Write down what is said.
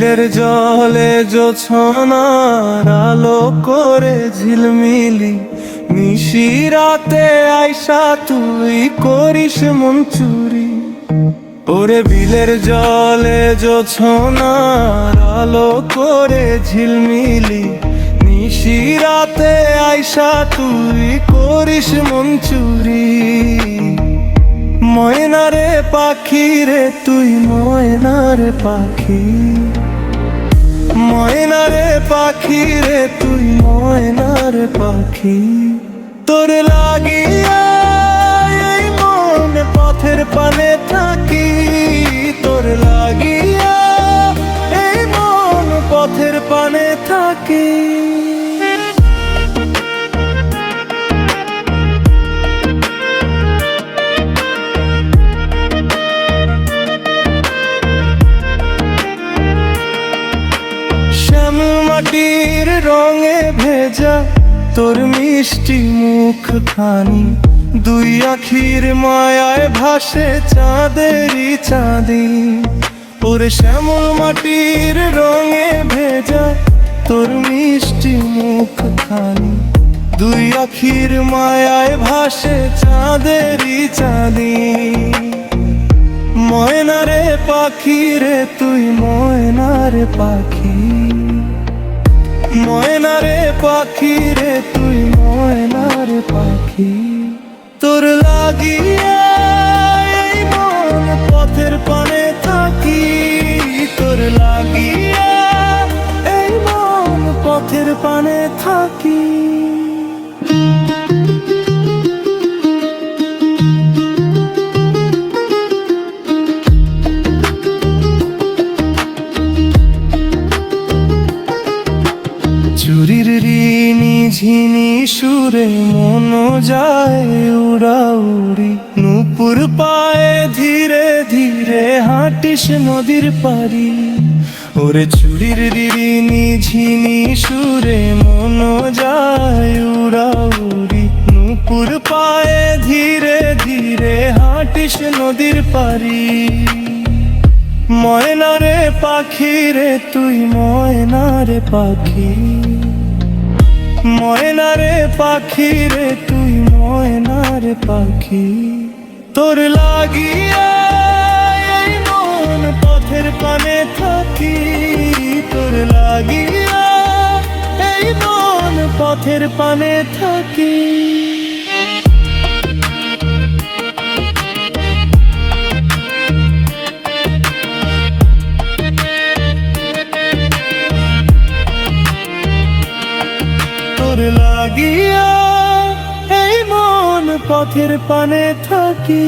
বিলের জলে জোছনার আলো করে ঝিলমিলি মিশি রাতে আইসা তুই করিস মন চুরি। ওরে বিলের জলে জোছনার আলো করে ঝিলমিলি নিশি রাতে আইসা তুই করিস মন চুরি। ময়নারে পাখি রে তুই ময়নারে পাখি, ময়নারে পাখি রে তুই ময়নারে পাখি। তোর লাগিয়া এই মন পথের পানে থাকি, তোর লাগিয়া এই মন পথের পানে থাকি। মাটির রঙে ভেজা তোর মিষ্টি মুখখানি, দুই আখির মায়ায় ভাসে চাঁদেরই চাঁদি। ওরে শ্যামল মাটির রঙে ভেজা তোর মিষ্টি মুখখানি, দুই আখির মায়ায় ভাসে চাঁদেরই চাঁদি। ময়নারে পাখি রে তুই ময়নারে পাখি, ময়নারে পাখি রে তুই ময়নারে পাখি। তোর লাগিয়া এই মন পথের পানে থাকি, তোর লাগিয়া এই মন পথের পানে থাকি। চুরির ঋণী ঝিনি সুরে মন যায় উড়াউড়ি, নূপুর পায়ে ধীরে ধীরে হাঁটিস নদীর পারি। ওরে চুরির ঋণী ঝিনি সুরে মন যায় উড়াউড়ি, নূপুর পায়ে ধীরে ধীরে হাঁটিস নদীর পারি। ময়নারে পাখি রে তুই ময়নারে পাখি, ময়নারে পাখি রে তুই ময়নারে পাখি। তোর লাগিয়া এই মন পথের পানে থাকি, তোর লাগিয়া এই মন পথের পানে থাকি। তোর লাগিয়া এই মন পথের পানে থাকি।